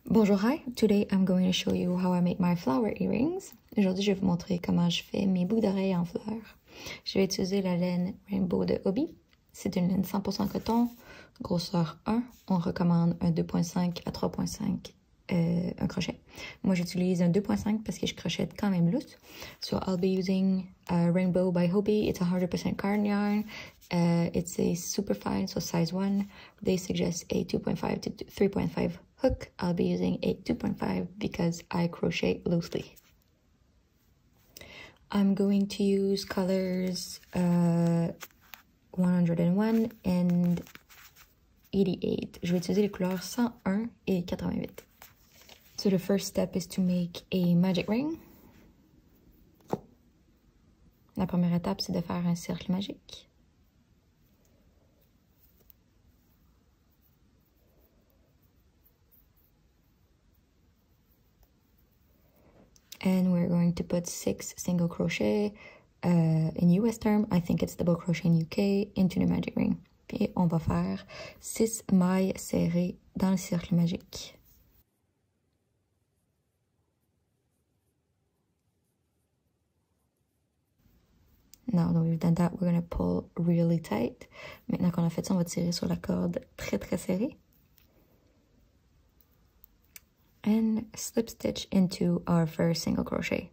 Bonjour, hi. Today I'm going to show you how I make my flower earrings. Aujourd'hui, je vais vous montrer comment je fais mes boucles d'oreilles en fleurs. Je vais utiliser la laine Rainbow de Hobby. C'est une laine 100% coton, grosseur 1. On recommande un 2.5 à 3.5 un crochet. Moi, j'utilise un 2.5 parce que je crochette quand même loose. So I'll be using Rainbow by Hobby. It's 100% cotton yarn. It's a super fine, so size 1. They suggest a 2.5 to 3.5 hook. I'll be using a 2.5 because I crochet loosely. I'm going to use colors 101 and 88. Je vais utiliser les couleurs 101 et 88. So the first step is to make a magic ring. La première étape, c'est de faire un cercle magique. And we're going to put 6 single crochet, in US term, I think it's double crochet in UK, into the magic ring. Puis on va faire 6 mailles serrées dans le cercle magique. Now that we've done that, we're going to pull really tight. Maintenant qu'on a fait ça, on va tirer sur la corde très très serrée. And slip stitch into our first single crochet.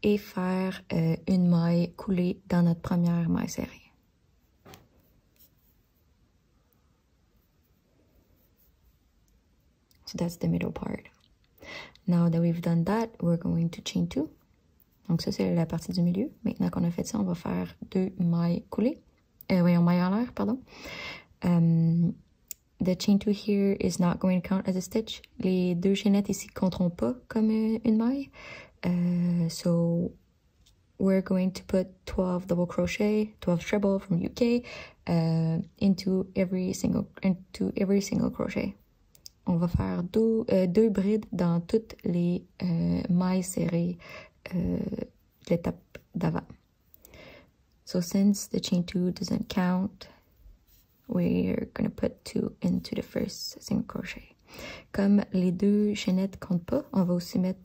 Et faire une maille coulée dans notre première maille serrée. So that's the middle part. Now that we've done that, we're going to chain 2. Donc ça, c'est la partie du milieu. Maintenant qu'on a fait ça, on va faire 2 mailles coulées. Voyons, mailles en l'air, pardon. The chain 2 here is not going to count as a stitch. Les 2 chaînettes ici compteront pas comme une maille. So we're going to put 12 double crochet, 12 treble from UK, into every single crochet. On va faire 2 brides dans toutes les mailles serrées de l'étape d'avant. So since the chain 2 doesn't count, we're going to put 2 into the first single crochet. Comme les 2 chaînettes comptent pas, on va aussi mettre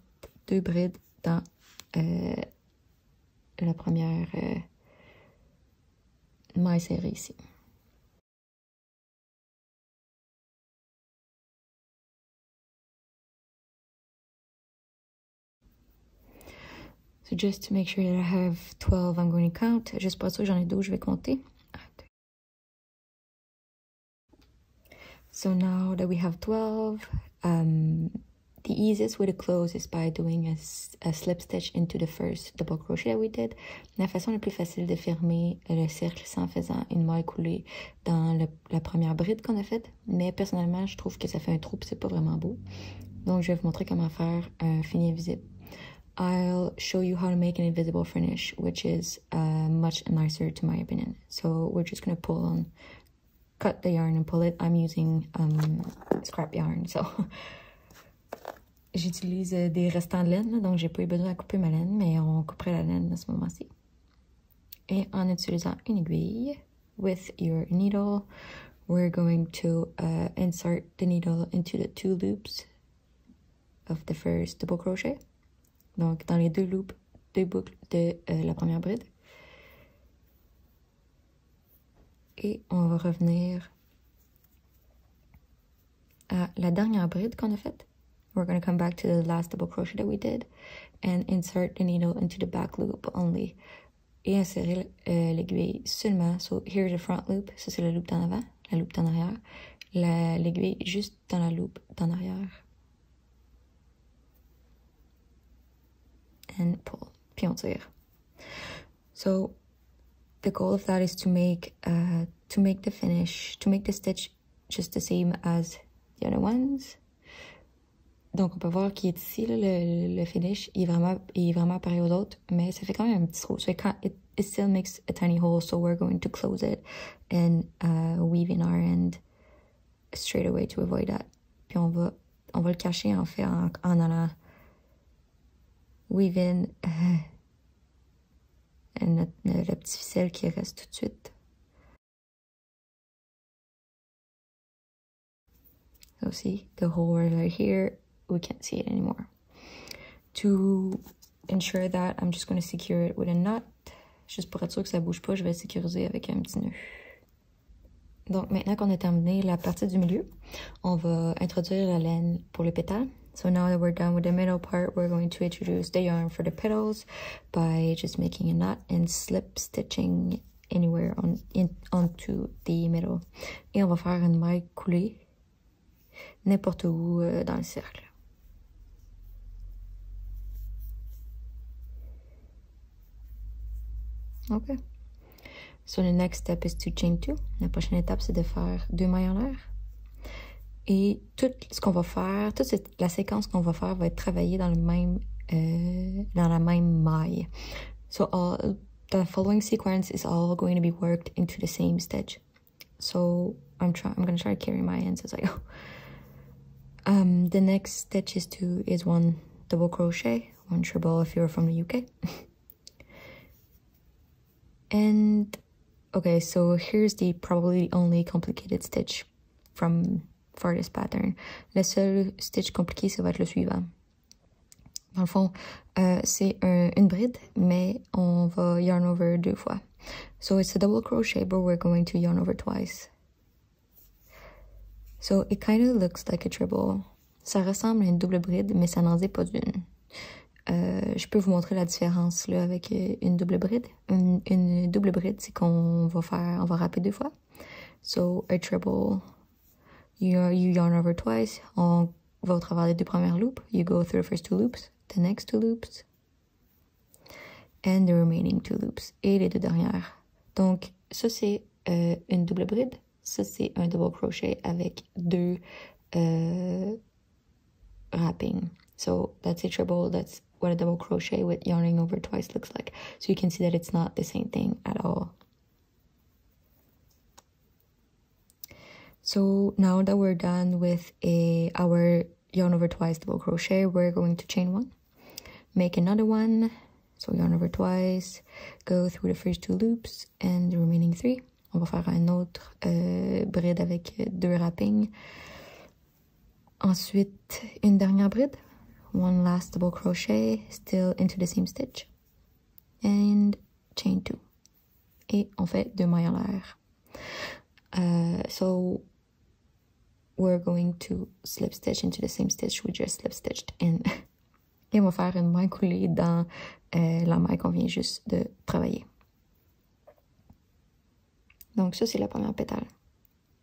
2 brides dans la première maille serrée ici. So just to make sure that I have 12, I'm going to count. Juste pour ça, j'en ai 12, je vais compter. So now that we have 12, the easiest way to close is by doing a slip stitch into the first double crochet that we did. La façon la plus facile de fermer le cercle, c'est en faisant une maille coulée dans la première bride qu'on a faite. Mais personnellement, je trouve que ça fait un trou et c'est pas vraiment beau. Donc, je vais vous montrer comment faire un fini invisible. I'll show you how to make an invisible finish, which is much nicer to my opinion. So we're just going to cut the yarn and pull it. I'm using scrap yarn, so j'utilise des restants de laine, donc j'ai pas eu besoin de couper ma laine, mais on couperait la laine à ce moment-ci. Et en utilisant une aiguille, with your needle, we're going to insert the needle into the 2 loops of the first double crochet. Donc, dans les 2 loops, 2 boucles de la première bride. Et on va revenir à la dernière bride qu'on a faite. We're going to come back to the last double crochet that we did and insert the needle into the back loop only. Et insérer l'aiguille seulement. So, here's the front loop. Ça, c'est la loop d'en avant, la loop d'en arrière. L'aiguille juste dans la loop d'en arrière. And pull. Puis on tire. So the goal of that is to make the stitch just the same as the other ones. Donc on peut voir qu'il est ici là, le finish, il est vraiment pareil aux autres, mais ça fait quand même un petit trou. So it still makes a tiny hole, so we're going to close it and weave in our end straight away to avoid that. Puis on va le cacher en fait en allant weave in le petit ficelle qui reste tout de suite. So see, the hole right here, we can't see it anymore. To ensure that, I'm just going to secure it with a knot. Juste pour être sûr que ça bouge pas, je vais le sécuriser avec un petit nœud. Donc maintenant qu'on a terminé la partie du milieu, on va introduire la laine pour les pétales. So now that we're done with the middle part, we're going to introduce the yarn for the petals by just making a knot and slip stitching anywhere onto the middle. Et on va faire une maille coulée n'importe où dans le cercle. Ok. So the next step is to chain 2. La prochaine étape, c'est de faire 2 mailles en l'air. Et tout ce qu'on va faire, toute la séquence qu'on va faire va être travaillée dans la même maille. So the following sequence is all going to be worked into the same stitch. So I'm going to try to carry my hands as I go. The next stitch is 1 double crochet, 1 treble if you're from the UK. And okay, so here's probably the only complicated stitch for this pattern. Le seul stitch compliqué, ça va être le suivant. Dans le fond, c'est une bride, mais on va yarn over 2 fois. So it's a double crochet, but we're going to yarn over twice. So it kind of looks like a treble. Ça ressemble à une double bride, mais ça n'en est pas d'une. Je peux vous montrer la différence là avec une double bride. Une double bride, c'est on va râper 2 fois. So a treble, you yarn over twice. On va au travers des 2 premières loops. You go through the first 2 loops, the next 2 loops, and the remaining 2 loops. Et les 2 dernières. Donc, ça c'est une double bride. Ça c'est un double crochet avec 2 wrapping. So that's a treble. That's what a double crochet with yarning over twice looks like. So you can see that it's not the same thing at all. So now that we're done with our yarn over twice double crochet, we're going to chain 1, make another one. So yarn over twice, go through the first 2 loops and the remaining 3. On va faire un autre bride avec 2 wrappings. Ensuite, une dernière bride. 1 last double crochet, still into the same stitch, and chain 2. Et on fait 2 mailles en l'air. So we're going to slip stitch into the same stitch we just slip stitched in. Et on va faire une maille coulée dans la maille qu'on vient juste de travailler. Donc ça c'est la première pétale.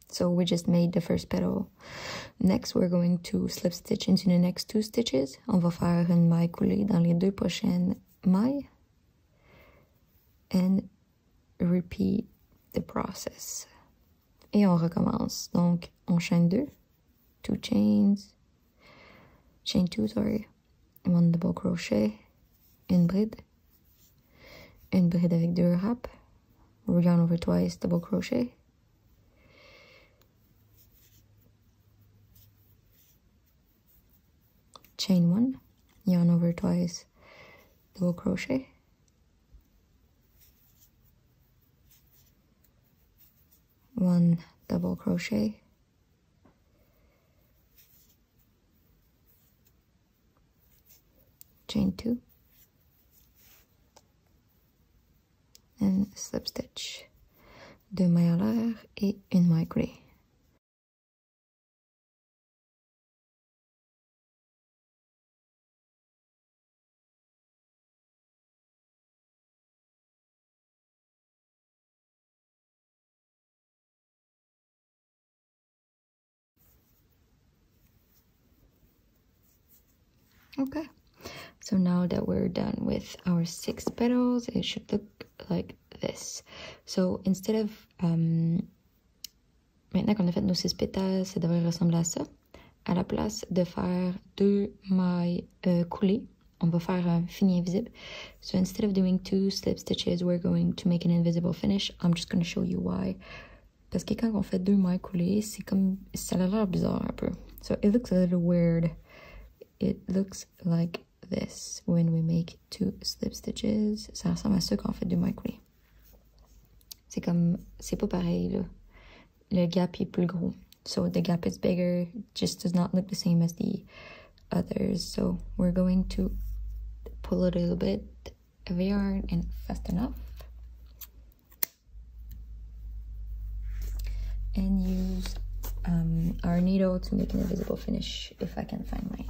So we just made the first petal. Next, we're going to slip stitch into the next 2 stitches. On va faire une maille coulée dans les 2 prochaines mailles. And repeat the process. Et on recommence. Donc, on chaîne 2 chains. Chain 2, sorry. 1 double crochet. Une bride avec 2 wraps. Yarn over twice, double crochet. Chain 1, yarn over twice, double crochet, one double crochet, chain 2, and slip stitch. 2 mailles en l'air et une maille coulée. Okay, so now that we're done with our 6 petals, it should look like this. So instead of maintenant qu'on a fait nos 6 pétales, ça devrait ressembler à ça. À la place de faire 2 mailles coulées, on va faire un fini invisible. So instead of doing 2 slip stitches, we're going to make an invisible finish. I'm just going to show you why. Parce que quand on fait 2 mailles coulées, c'est comme ça a l'air bizarre un peu. So it looks a little weird. It looks like this when we make 2 slip stitches. Ça ressemble à ça quand on fait 2 mailles coulées. C'est comme, c'est pas pareil là. Le gap est plus gros. so the gap is bigger. It just does not look the same as the others. So we're going to pull a little bit of yarn and fasten off, and use our needle to make an invisible finish if I can find mine.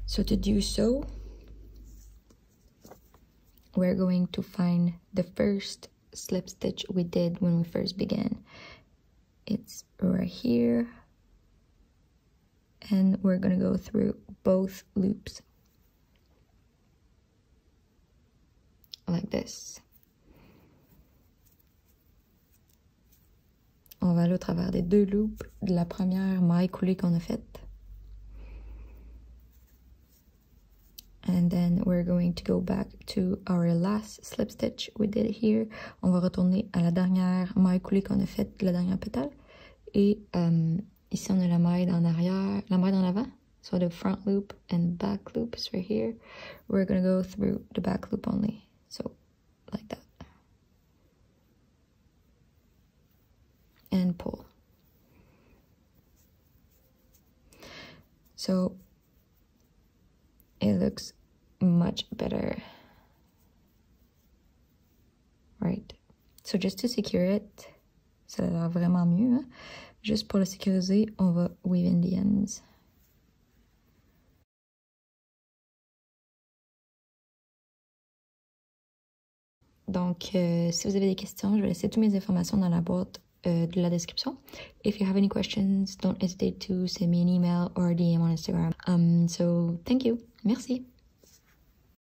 So to do so, we're going to find the first slip stitch we did when we first began. It's right here, and we're gonna go through both loops like this. On va aller au travers des deux loops de la première maille coulée qu'on a faite. And then we're going to go back to our last slip stitch we did here. On va retourner à la dernière maille coulée qu'on a faite, la dernière pétale. Et ici on a la maille en arrière, la maille en avant. So the front loop and back loop is right here. We're gonna go through the back loop only. So like that. And pull. So it looks much better, right? So just to secure it, ça a l'air vraiment mieux, hein? Juste pour le sécuriser, on va weave in the ends. Donc, si vous avez des questions, je vais laisser toutes mes informations dans la boîte de la description. If you have any questions, don't hesitate to send me an email or a DM on Instagram. So, thank you. Merci.